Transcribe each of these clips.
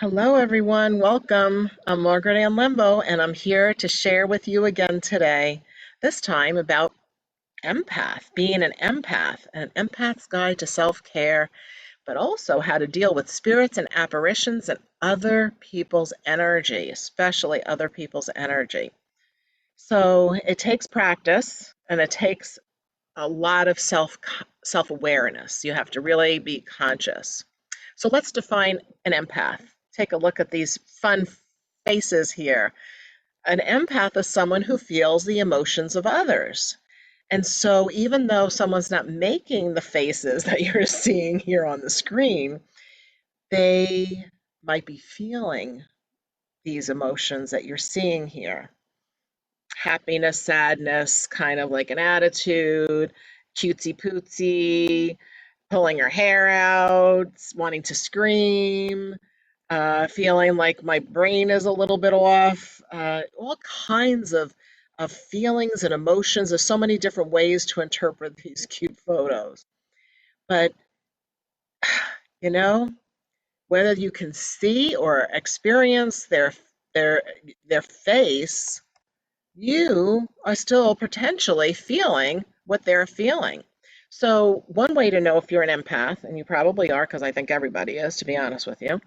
Hello, everyone. Welcome. I'm Margaret Ann, and I'm here to share with you again today, this time about empath, being an empath's guide to self care, but also how to deal with spirits and apparitions and other people's energy, especially other people's energy. So it takes practice and it takes a lot of self-awareness. You have to really be conscious. So let's define an empath. Take a look at these fun faces here. An empath is someone who feels the emotions of others. And so even though someone's not making the faces that you're seeing here on the screen, they might be feeling these emotions that you're seeing here. Happiness, sadness, kind of like an attitude, cutesy pootsy, pulling her hair out, wanting to scream, feeling like my brain is a little bit off, all kinds of feelings and emotions. There's so many different ways to interpret these cute photos. But, you know, whether you can see or experience their their face, you are still potentially feeling what they're feeling. So, one way to know if you're an empath, and you probably are, because I think everybody is, to be honest with you,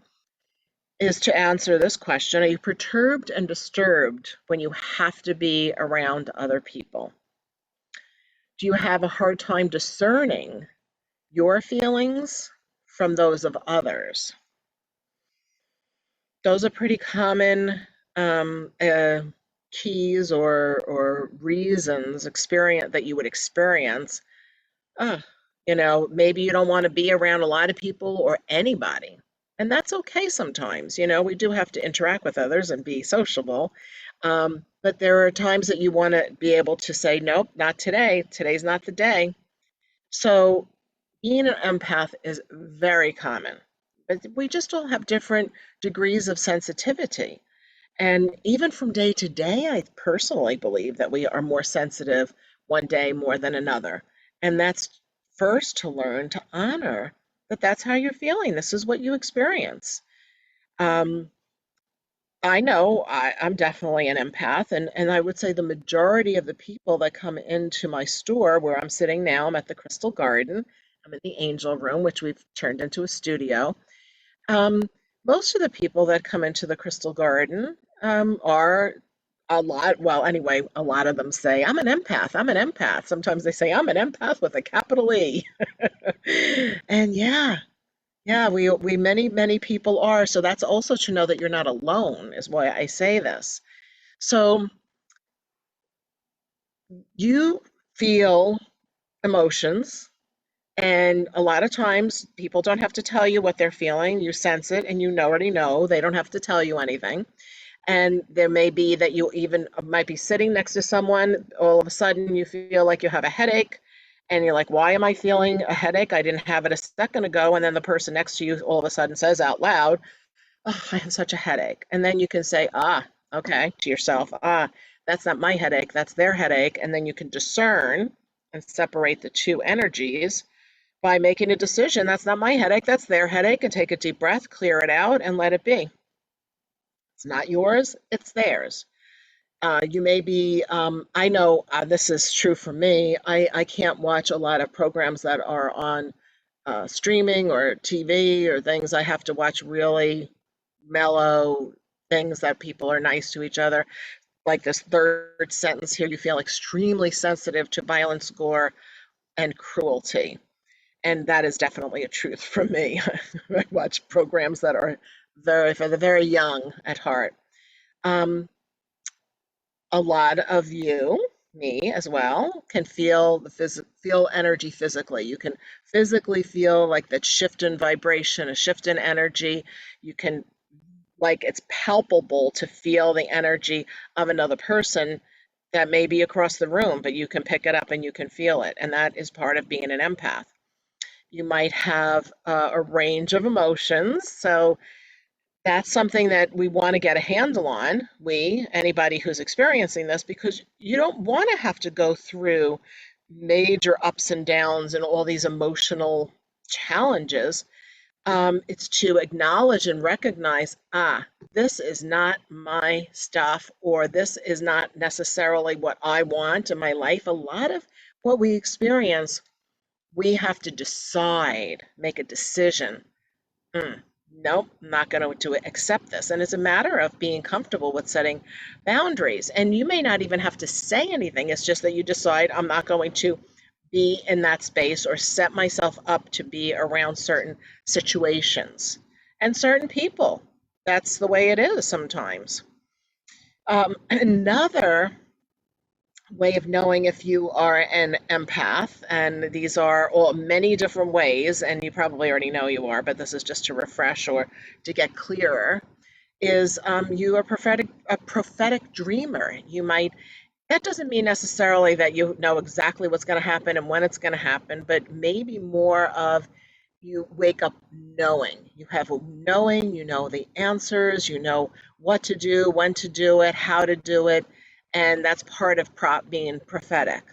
is to answer this question. Are you perturbed and disturbed when you have to be around other people? Do you have a hard time discerning your feelings from those of others? Those are pretty common keys or reasons experience that you would experience. Uh, maybe you don't want to be around a lot of people or anybody. And that's okay sometimes. We do have to interact with others and be sociable. But there are times that you want to be able to say, nope, not today. Today's not the day. So being an empath is very common. But we just all have different degrees of sensitivity. And even from day to day, I personally believe that we are more sensitive one day more than another. And that's first to learn to honor that that's how you're feeling. This is what you experience. Um, I know I'm definitely an empath, and I would say the majority of the people that come into my store where I'm sitting now, I'm at the Crystal Garden, I'm in the Angel Room, which we've turned into a studio. Um, Most of the people that come into the Crystal Garden are well, anyway, a lot of them say, I'm an empath, I'm an empath. Sometimes they say, I'm an empath with a capital E. And yeah, we many people are. So that's also to know that you're not alone, is why I say this. So you feel emotions, and a lot of times people don't have to tell you what they're feeling. You sense it and you already know. They don't have to tell you anything. And there may be that you even might be sitting next to someone, all of a sudden you feel like you have a headache, and you're like, why am I feeling a headache? I didn't have it a second ago. And then the person next to you all of a sudden says out loud, oh, I have such a headache. And then you can say, okay, to yourself, that's not my headache, that's their headache. And then you can discern and separate the two energies by making a decision. That's not my headache, that's their headache. And take a deep breath, clear it out, and let it be. It's not yours, it's theirs. You may be, I know this is true for me. I can't watch a lot of programs that are on streaming or TV or things. I have to watch really mellow things that people are nice to each other. Like this third sentence here, you feel extremely sensitive to violence, gore, and cruelty. And that is definitely a truth for me. I watch programs that are for the very young at heart. Um, a lot of you, me as well, can feel feel energy physically. You can physically feel like that shift in vibration, a shift in energy. You can like it's palpable to feel the energy of another person that may be across the room, but you can pick it up and you can feel it. And that is part of being an empath. You might have a range of emotions. So that's something that we want to get a handle on, anybody who's experiencing this, because you don't want to have to go through major ups and downs and all these emotional challenges. It's to acknowledge and recognize, this is not my stuff, or this is not necessarily what I want in my life. A lot of what we experience, we have to decide, make a decision. Nope, I'm not going to accept this. And it's a matter of being comfortable with setting boundaries. And you may not even have to say anything. It's just that you decide, I'm not going to be in that space or set myself up to be around certain situations and certain people. That's the way it is sometimes. Another way of knowing if you are an empath, and these are all many different ways, and you probably already know you are, but this is just to refresh or to get clearer, is you are a prophetic dreamer. You might, that doesn't mean necessarily that you know exactly what's going to happen and when it's going to happen, but maybe more of you wake up knowing. You have a knowing, you know the answers, you know what to do, when to do it, how to do it, and that's part of being prophetic.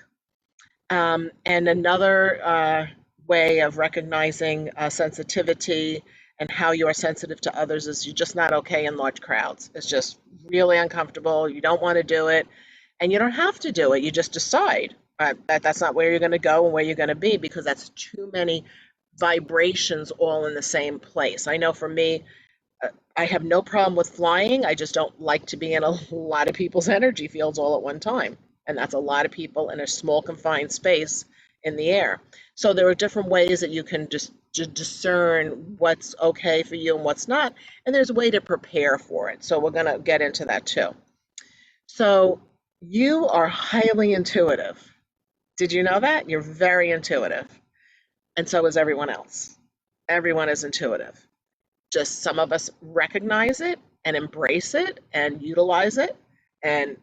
And another way of recognizing sensitivity and how you are sensitive to others is you're just not okay in large crowds. It's just really uncomfortable. You don't want to do it, and you don't have to do it. You just decide that that's not where you're going to go and where you're going to be, because that's too many vibrations all in the same place. I know for me, I have no problem with flying. I just don't like to be in a lot of people's energy fields all at one time. And that's a lot of people in a small confined space in the air. So there are different ways that you can just discern what's okay for you and what's not. And there's a way to prepare for it. So we're going to get into that too. So you are highly intuitive. Did you know that? You're very intuitive. And so is everyone else. Everyone is intuitive. Just some of us recognize it and embrace it and utilize it and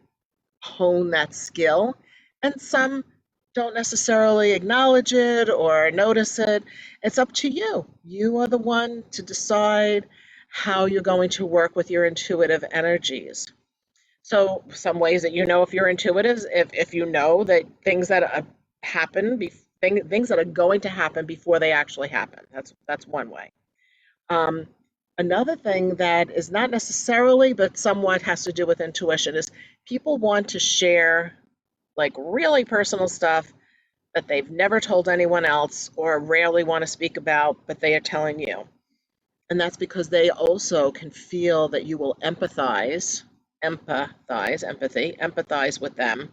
hone that skill. And some don't necessarily acknowledge it or notice it. It's up to you. You are the one to decide how you're going to work with your intuitive energies. So some ways that you know if you're intuitive, if you know that things that happen, things that are going to happen before they actually happen. That's one way. Um, Another thing that is not necessarily, but somewhat has to do with intuition is people want to share like really personal stuff that they've never told anyone else or rarely want to speak about, but they are telling you. And that's because they also can feel that you will empathize with them,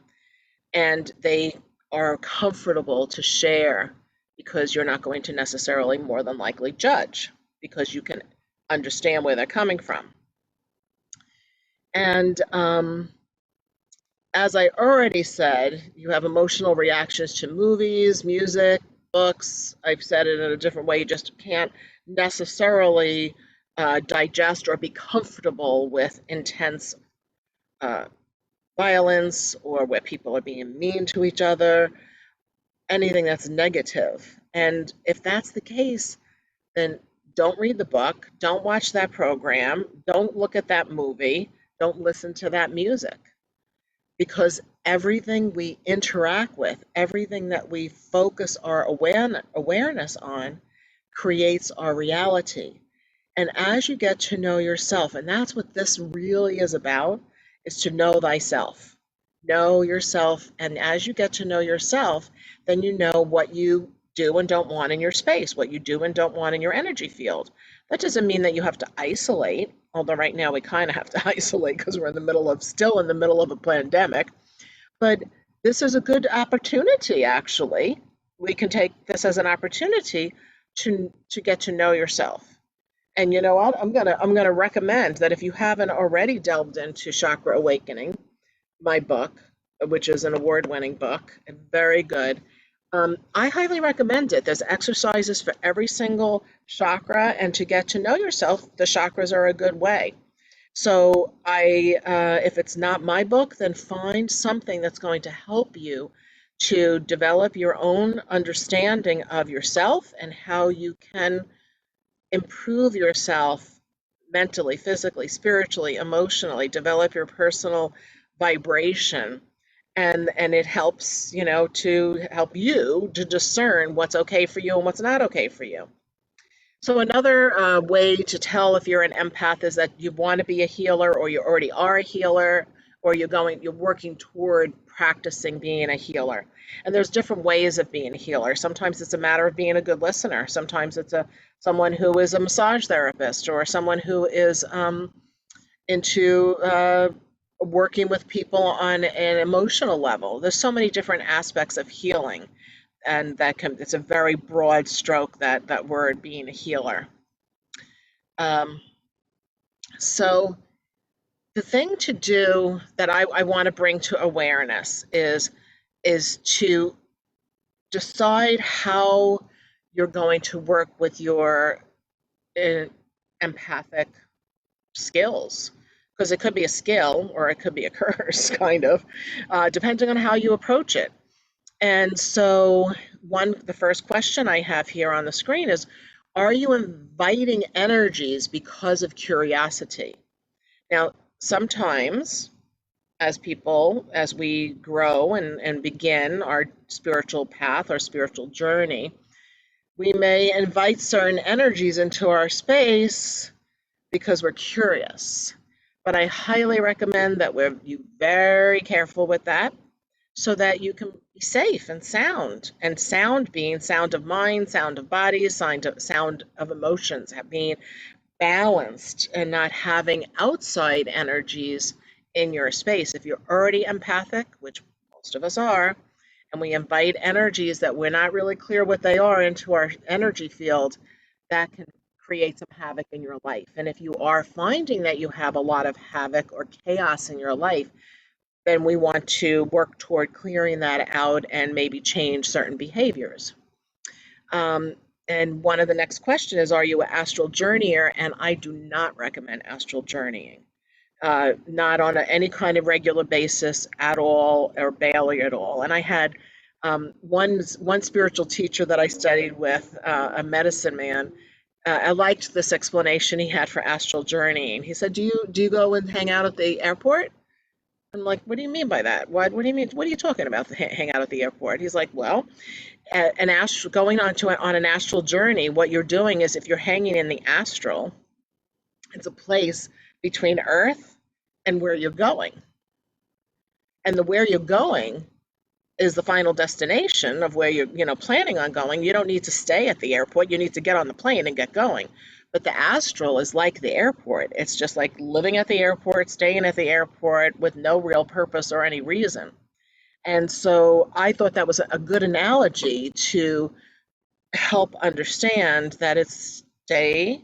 and they are comfortable to share because you're not going to necessarily more than likely judge because you can understand where they're coming from. And as I already said, you have emotional reactions to movies, music, books. I've said it in a different way. You just can't necessarily digest or be comfortable with intense uh, violence or where people are being mean to each other, anything that's negative. And if that's the case, then don't read the book, don't watch that program, don't look at that movie, don't listen to that music. Because everything we interact with, everything that we focus our awareness on, creates our reality. And as you get to know yourself, and that's what this really is about, is to know thyself. Know yourself, and as you get to know yourself, then you know what you do and don't want in your space, what you do and don't want in your energy field. That doesn't mean that you have to isolate, although right now we kind of have to isolate because we're still in the middle of a pandemic. But this is a good opportunity, actually. We can take this as an opportunity to get to know yourself. And you know what? I'm gonna recommend that if you haven't already delved into Chakra Awakening, my book, which is an award-winning book, and very good. I highly recommend it. There's exercises for every single chakra, and to get to know yourself, the chakras are a good way. So if it's not my book, then find something that's going to help you to develop your own understanding of yourself and how you can improve yourself mentally, physically, spiritually, emotionally, develop your personal vibration. And it helps, to help you to discern what's okay for you and what's not okay for you. So another way to tell if you're an empath is that you want to be a healer, or you already are a healer, or you're working toward practicing being a healer. And there's different ways of being a healer. Sometimes it's a matter of being a good listener. Sometimes it's someone who is a massage therapist, or someone who is into working with people on an emotional level. There's so many different aspects of healing, and it's a very broad stroke, that word being a healer. Um, so the thing to do that I want to bring to awareness is to decide how you're going to work with your uh, empathic skills, because it could be a skill or it could be a curse, kind of, depending on how you approach it. And so, the first question I have here on the screen is, are you inviting energies because of curiosity? Now, sometimes as we grow and begin our spiritual path, our spiritual journey, we may invite certain energies into our space because we're curious. But I highly recommend that you very careful with that, so that you can be safe and sound. And sound being sound of mind, sound of body, sound of emotions, being balanced and not having outside energies in your space. If you're already empathic, which most of us are, and we invite energies that we're not really clear what they are into our energy field, that can create some havoc in your life. And if you are finding that you have a lot of havoc or chaos in your life, then we want to work toward clearing that out and maybe change certain behaviors. Um, and one of the next question is, are you an astral journeyer? And I do not recommend astral journeying, not on any kind of regular basis at all, or barely at all. And I had one spiritual teacher that I studied with, a medicine man. I liked this explanation he had for astral journeying. He said, "Do you go and hang out at the airport?" I'm like, "What do you mean by that? What do you mean? What are you talking about? Hang out at the airport?" He's like, "Well, going on an astral journey, what you're doing is, if you're hanging in the astral, it's a place between Earth and where you're going, and the where you're going is the final destination of where you're, planning on going. You don't need to stay at the airport. You need to get on the plane and get going. But the astral is like the airport. It's just like living at the airport, staying at the airport with no real purpose or any reason." And so I thought that was a good analogy to help understand that it's stay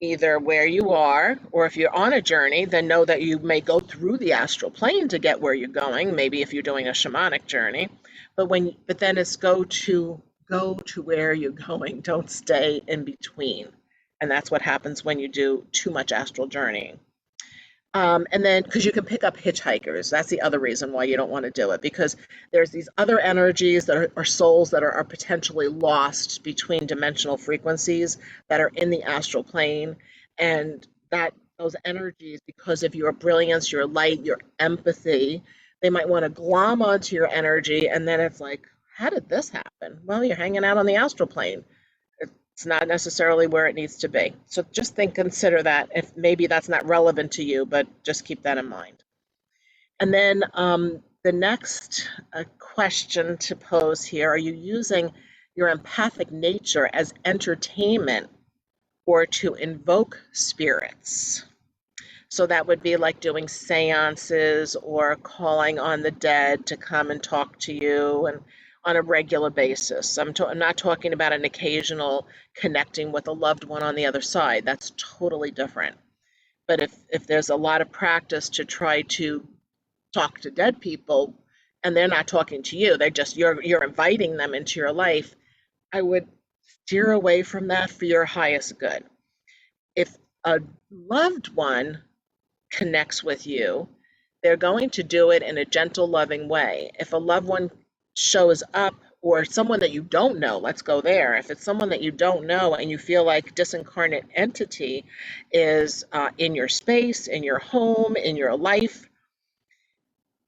either where you are, or if you're on a journey, then know that you may go through the astral plane to get where you're going, maybe if you're doing a shamanic journey. But then it's go to where you're going. Don't stay in between. And that's what happens when you do too much astral journeying. And then, because you can pick up hitchhikers, that's the other reason why you don't want to do it, because there's these other energies that are souls that are potentially lost between dimensional frequencies that are in the astral plane, and that those energies, because of your brilliance, your light, your empathy, they might want to glom onto your energy, and then it's like, how did this happen? Well, you're hanging out on the astral plane. It's not necessarily where it needs to be. So just consider that, if maybe that's not relevant to you, but just keep that in mind. And then the next question to pose here, are you using your empathic nature as entertainment or to invoke spirits? So that would be like doing seances or calling on the dead to come and talk to you, and on a regular basis. I'm not talking about an occasional connecting with a loved one on the other side. That's totally different. But if there's a lot of practice to try to talk to dead people, and they're not talking to you, you're inviting them into your life, I would steer away from that for your highest good. If a loved one connects with you, they're going to do it in a gentle, loving way. If a loved one shows up, or someone that you don't know, let's go there. If it's someone that you don't know and you feel like disincarnate entity is in your space, in your home, in your life,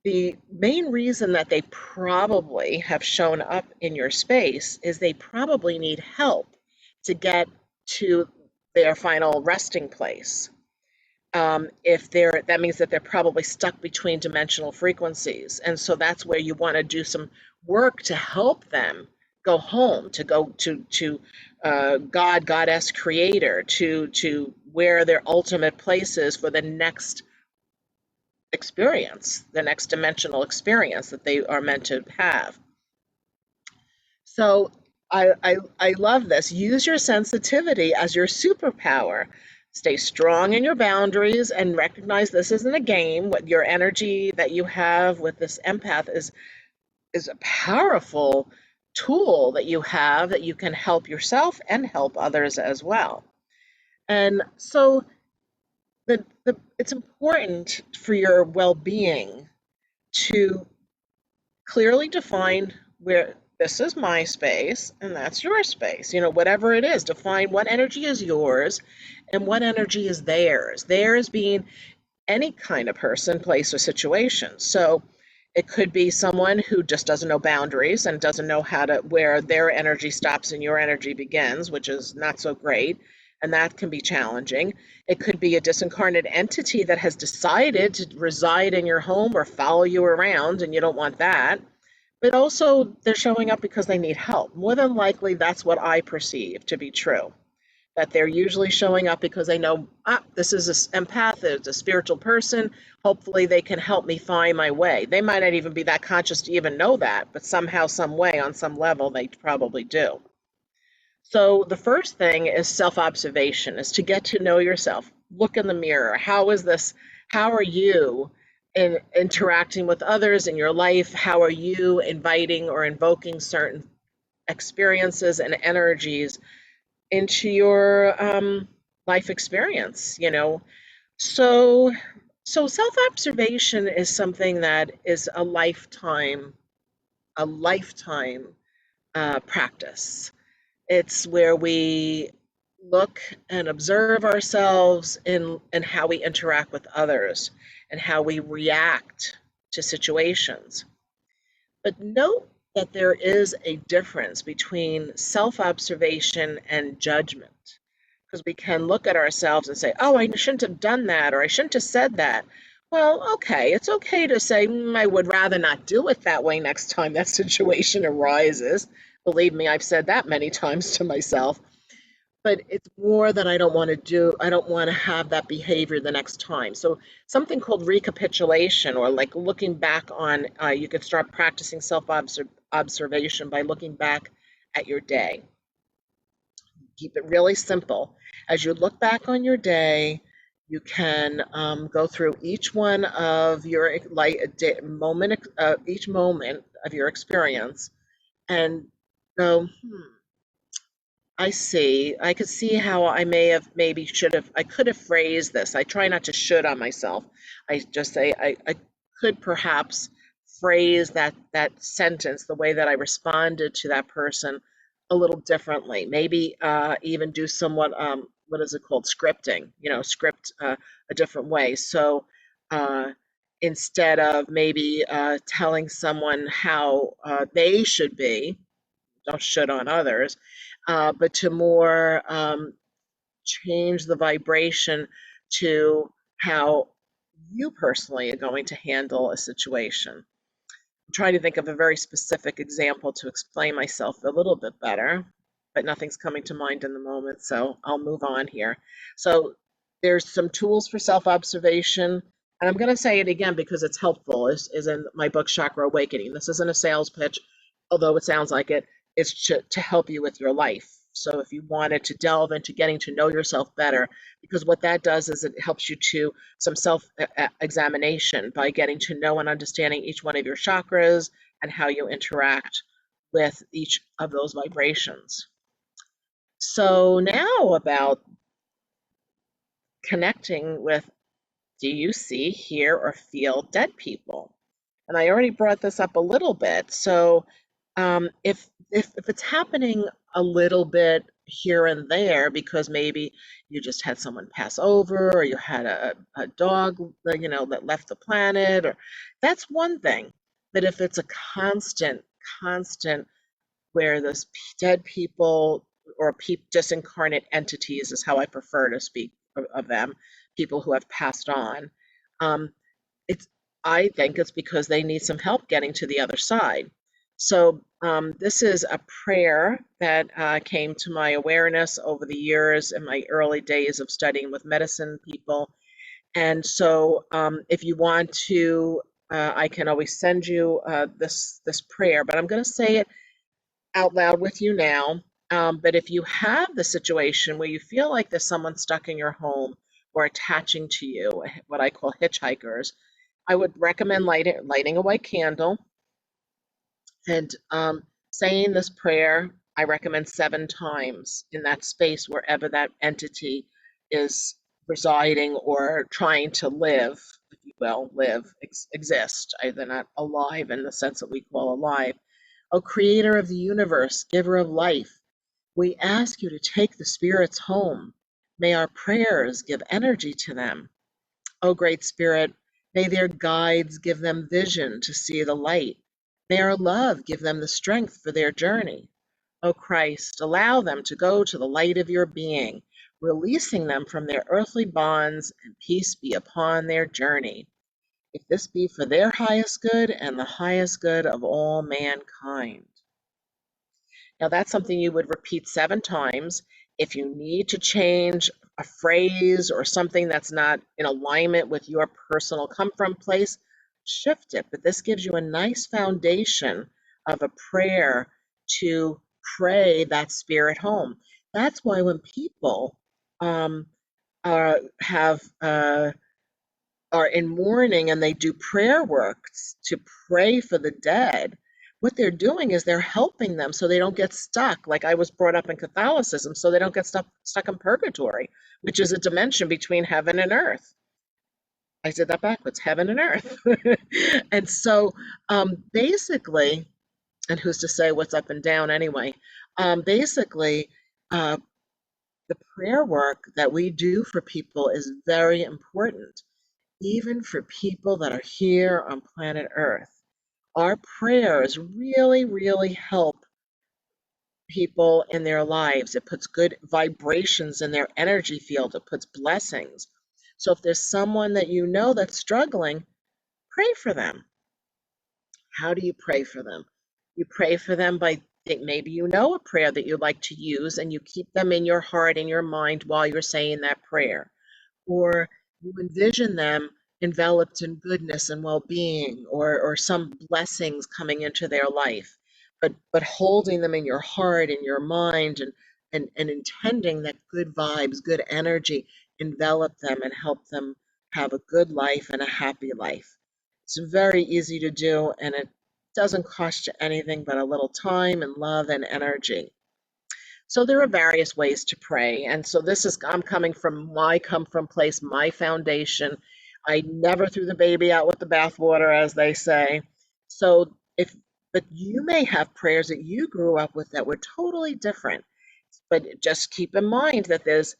the main reason that they probably have shown up in your space is they probably need help to get to their final resting place. If they're, that means that they're probably stuck between dimensional frequencies. And so that's where you want to do some work to help them go home, to go to God, Goddess, Creator, to where their ultimate place is for the next experience, the next dimensional experience that they are meant to have. So I love this. Use your sensitivity as your superpower. Stay strong in your boundaries and recognize this isn't a game. What your energy that you have with this empath is a powerful tool that you have that you can help yourself and help others as well. And so it's important for your well-being to clearly define where this is my space and that's your space. You know, whatever it is, define what energy is yours and what energy is theirs. Theirs being any kind of person, place, or situation. So it could be someone who just doesn't know boundaries and doesn't know how to, where their energy stops and your energy begins, which is not so great. And that can be challenging. It could be a disincarnate entity that has decided to reside in your home or follow you around, and you don't want that. But also, they're showing up because they need help. More than likely, that's what I perceive to be true. That they're usually showing up because they know, this is an empath, it's a spiritual person. Hopefully, they can help me find my way. They might not even be that conscious to even know that, but somehow, some way, on some level, they probably do. So the first thing is self-observation, is to get to know yourself. Look in the mirror. How is this? How are you in interacting with others in your life? How are you inviting or invoking certain experiences and energies into your life experience? You know, so self-observation is something that is a lifetime practice. It's where we look and observe ourselves in how we interact with others and how we react to situations. But note that there is a difference between self-observation and judgment. Because we can look at ourselves and say, oh, I shouldn't have done that, or I shouldn't have said that. Well, okay, it's okay to say, I would rather not do it that way next time that situation arises. Believe me, I've said that many times to myself. But it's more that I don't want to do, I don't want to have that behavior the next time. So something called recapitulation, or like looking back on, you could start practicing self-observation by looking back at your day. Keep it really simple. As you look back on your day, you can go through each one of your each moment of your experience, and go, I see. I could see how I may have, maybe should have, I could have phrased this. I try not to should on myself. I just say I could perhaps phrase that sentence, the way that I responded to that person, a little differently. Maybe even do somewhat, what is it called? Scripting, you know, script a different way. So uh, instead of maybe telling someone how they should be, don't should on others, but to more change the vibration to how you personally are going to handle a situation. I'm trying to think of a very specific example to explain myself a little bit better, but nothing's coming to mind in the moment, so I'll move on here. So there's some tools for self-observation, and I'm going to say it again because it's helpful, is in my book, Chakra Awakening. This isn't a sales pitch, although it sounds like it. It's to help you with your life. So if you wanted to delve into getting to know yourself better, because what that does is it helps you to some self-examination by getting to know and understanding each one of your chakras and how you interact with each of those vibrations. So now about connecting with, do you see, hear, or feel dead people? And I already brought this up a little bit. So if it's happening a little bit here and there because maybe you just had someone pass over, or you had a dog, you know, that left the planet, or that's one thing. But if it's a constant where those dead people or disincarnate entities is how I prefer to speak of them, people who have passed on. Um, it's I think it's because they need some help getting to the other side. So this is a prayer that came to my awareness over the years in my early days of studying with medicine people. And so if you want to, I can always send you this prayer, but I'm going to say it out loud with you now. But if you have the situation where you feel like there's someone stuck in your home or attaching to you, what I call hitchhikers, I would recommend lighting a white candle and saying this prayer. I recommend 7 times in that space wherever that entity is residing or trying to live, if you will, exist. They're not alive in the sense that we call alive. O creator of the universe, giver of life, we ask you to take the spirits home. May our prayers give energy to them. O great spirit, may their guides give them vision to see the light. May our love give them the strength for their journey. O Christ, allow them to go to the light of your being, releasing them from their earthly bonds, and peace be upon their journey. If this be for their highest good and the highest good of all mankind. Now, that's something you would repeat 7 times. If you need to change a phrase or something that's not in alignment with your personal come from place, shift it. But this gives you a nice foundation of a prayer to pray that spirit home. That's why when people um, have are in mourning and they do prayer work to pray for the dead, what they're doing is they're helping them so they don't get stuck. Like I was brought up in Catholicism, so they don't get stuck in purgatory, which is a dimension between heaven and earth. I said that backwards, heaven and earth. And so basically, and who's to say what's up and down anyway? Basically, uh, the prayer work that we do for people is very important, even for people that are here on planet Earth. Our prayers really, really help people in their lives. It puts good vibrations in their energy field, it puts blessings. So if there's someone that you know that's struggling, pray for them. How do you pray for them? You pray for them by maybe you know a prayer that you like to use and you keep them in your heart and your mind while you're saying that prayer, or you envision them enveloped in goodness and well-being, or some blessings coming into their life, but holding them in your heart and your mind, and intending that good vibes, good energy envelop them and help them have a good life and a happy life. It's very easy to do, and it doesn't cost you anything but a little time and love and energy. So there are various ways to pray. And so I'm coming from my come from place, my foundation. I never threw the baby out with the bathwater, as they say. So but you may have prayers that you grew up with that were totally different. But just keep in mind that there's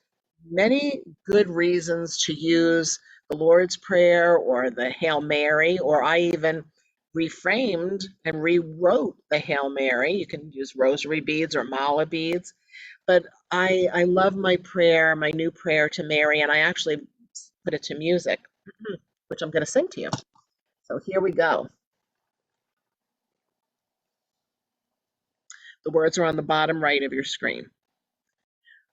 many good reasons to use the Lord's Prayer or the Hail Mary, or I even reframed and rewrote the Hail Mary. You can use rosary beads or mala beads. But I love my prayer, my new prayer to Mary, and I actually put it to music, which I'm going to sing to you. So here we go. The words are on the bottom right of your screen.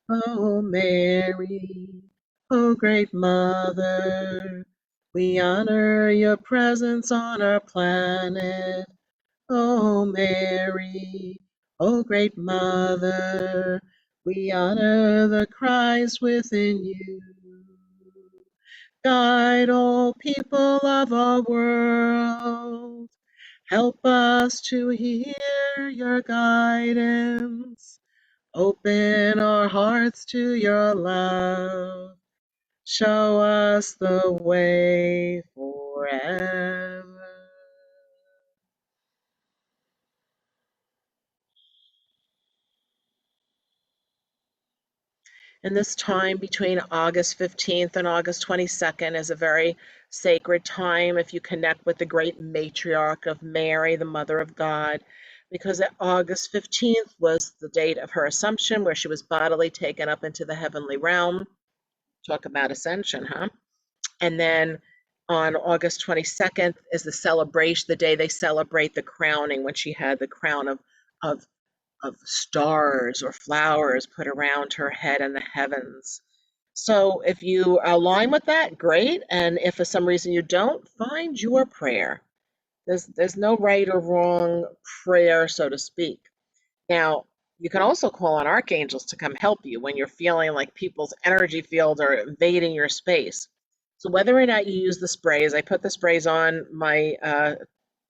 Oh, Mary, oh, great mother, we honor your presence on our planet. Oh, Mary, oh, great mother, we honor the Christ within you. Guide all people of our world. Help us to hear your guidance. Open our hearts to your love. Show us the way forever. And this time between August 15th and August 22nd is a very sacred time if you connect with the great matriarch of Mary, the Mother of God. because August 15th was the date of her assumption, where she was bodily taken up into the heavenly realm. Talk about ascension, huh? And then on August 22nd is the celebration, the day they celebrate the crowning, when she had the crown of, of stars or flowers put around her head in the heavens. So if you align with that, great. And if for some reason you don't, find your prayer. There's no right or wrong prayer, so to speak. Now, you can also call on archangels to come help you when you're feeling like people's energy fields are invading your space. So whether or not you use the sprays, I put the sprays on my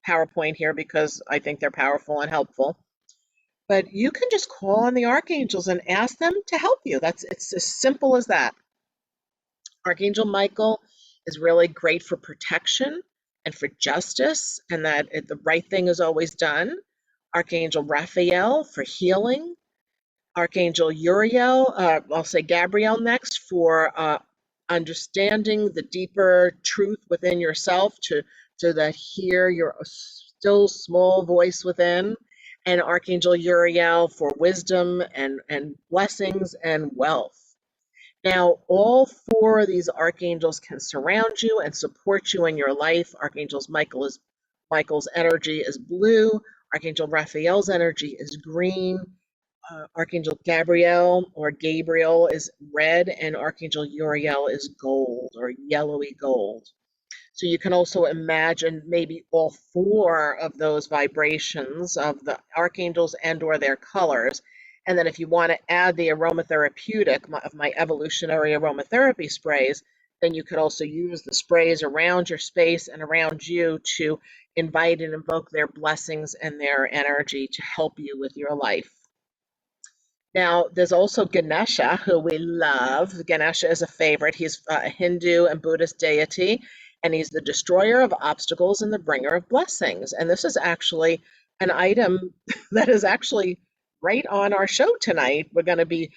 PowerPoint here because I think they're powerful and helpful. But you can just call on the archangels and ask them to help you. It's as simple as that. Archangel Michael is really great for protection and for justice, and that the right thing is always done. Archangel Raphael for healing. Archangel Uriel, I'll say Gabriel next, for understanding the deeper truth within yourself, to that hear your still small voice within. And Archangel Uriel for wisdom and blessings and wealth. Now, all four of these archangels can surround you and support you in your life. Michael's energy is blue. Archangel Raphael's energy is green. Archangel Gabriel is red, and Archangel Uriel is gold or yellowy gold. So you can also imagine maybe all four of those vibrations of the archangels and or their colors. And then if you want to add the aromatherapeutic of my evolutionary aromatherapy sprays, then you could also use the sprays around your space and around you to invite and invoke their blessings and their energy to help you with your life. Now, there's also Ganesha, who we love. Ganesha is a favorite. He's a Hindu and Buddhist deity, and he's the destroyer of obstacles and the bringer of blessings. And this is actually an item that is actually right on our show tonight. We're going to be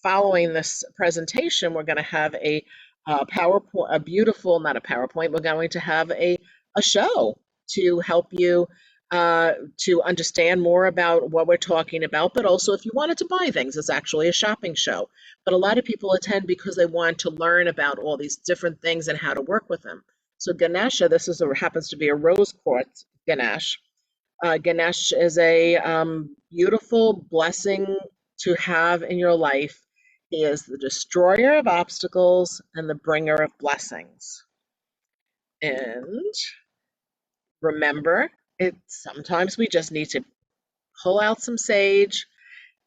following this presentation. We're going to have a PowerPoint, not a PowerPoint. We're going to have a show to help you to understand more about what we're talking about, but also if you wanted to buy things, it's actually a shopping show. But a lot of people attend because they want to learn about all these different things and how to work with them. So Ganesha, happens to be a rose quartz Ganesh. Ganesh is a beautiful blessing to have in your life. He is the destroyer of obstacles and the bringer of blessings. And remember, sometimes we just need to pull out some sage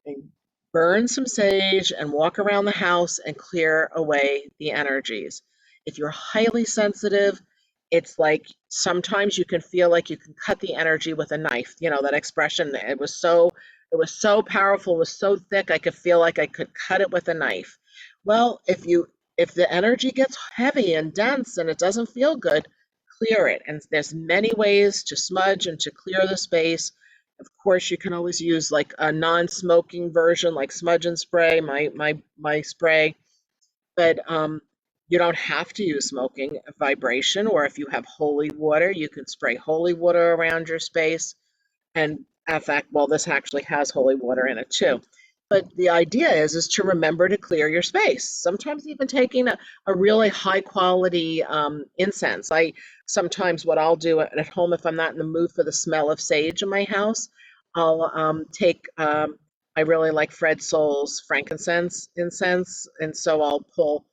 and burn some sage and walk around the house and clear away the energies. If you're highly sensitive, it's like sometimes you can feel like you can cut the energy with a knife. You know that expression, it was so powerful, it was so thick, I could feel like I could cut it with a knife. Well, if the energy gets heavy and dense and it doesn't feel good, clear it. And there's many ways to smudge and to clear the space. Of course, you can always use like a non-smoking version, like smudge and spray, my spray. But you don't have to use smoking vibration. Or if you have holy water, you can spray holy water around your space. And in fact, well, this actually has holy water in it too. But the idea is to remember to clear your space. Sometimes even taking a really high quality incense. Sometimes what I'll do at home, if I'm not in the mood for the smell of sage in my house, I'll take, I really like Fred Soul's frankincense incense. And so I'll pull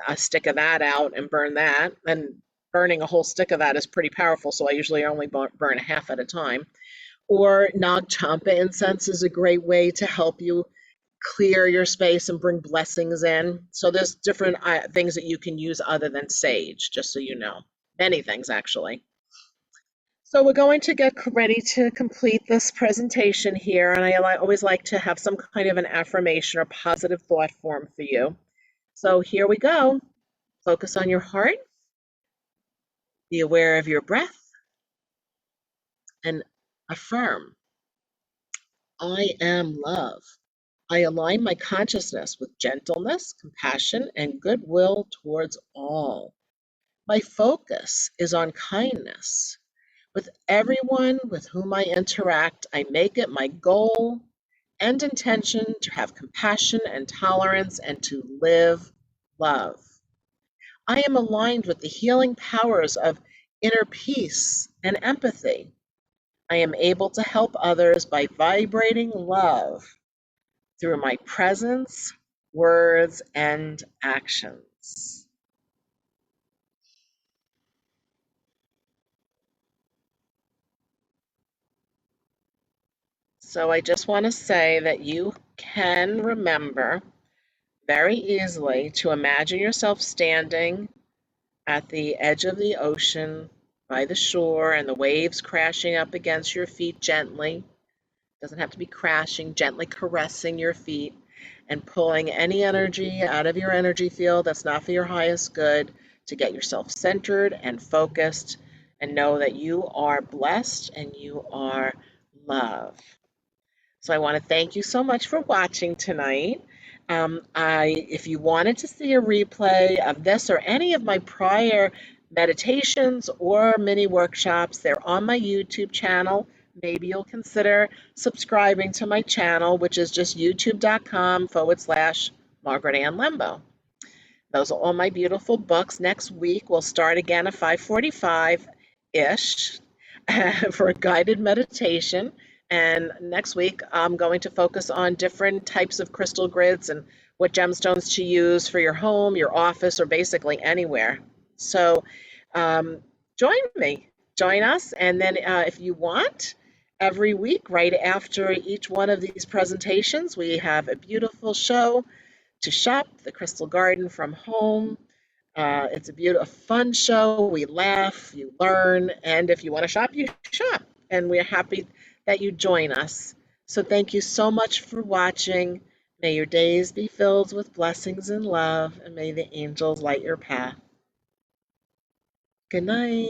a stick of that out and burn that. And burning a whole stick of that is pretty powerful. So I usually only burn half at a time. Or Nag Champa incense is a great way to help you clear your space and bring blessings in. So there's different things that you can use other than sage, just so you know. Many things, actually. So we're going to get ready to complete this presentation here, and I always like to have some kind of an affirmation or positive thought form for you. So here we go. Focus on your heart. Be aware of your breath. And affirm, I am love. I align my consciousness with gentleness, compassion, and goodwill towards all. My focus is on kindness. With everyone with whom I interact, I make it my goal and intention to have compassion and tolerance and to live love. I am aligned with the healing powers of inner peace and empathy. I am able to help others by vibrating love through my presence, words, and actions. So I just want to say that you can remember very easily to imagine yourself standing at the edge of the ocean by the shore and the waves crashing up against your feet gently. Doesn't have to be crashing, gently caressing your feet and pulling any energy out of your energy field that's not for your highest good to get yourself centered and focused and know that you are blessed and you are loved. So I want to thank you so much for watching tonight. If you wanted to see a replay of this or any of my prior meditations or mini workshops, they're on my YouTube channel. Maybe you'll consider subscribing to my channel, which is just youtube.com/ Margaret Ann Lembo. Those are all my beautiful books. Next week, we'll start again at 5:45-ish for a guided meditation. And next week, I'm going to focus on different types of crystal grids and what gemstones to use for your home, your office, or basically anywhere. So um, join me, join us. And then if you want, every week, right after each one of these presentations, we have a beautiful show to shop the Crystal Garden from home. It's a beautiful, fun show. We laugh, you learn, and if you want to shop, you shop. And we're happy that you join us. So thank you so much for watching. May your days be filled with blessings and love, and may the angels light your path. Good night.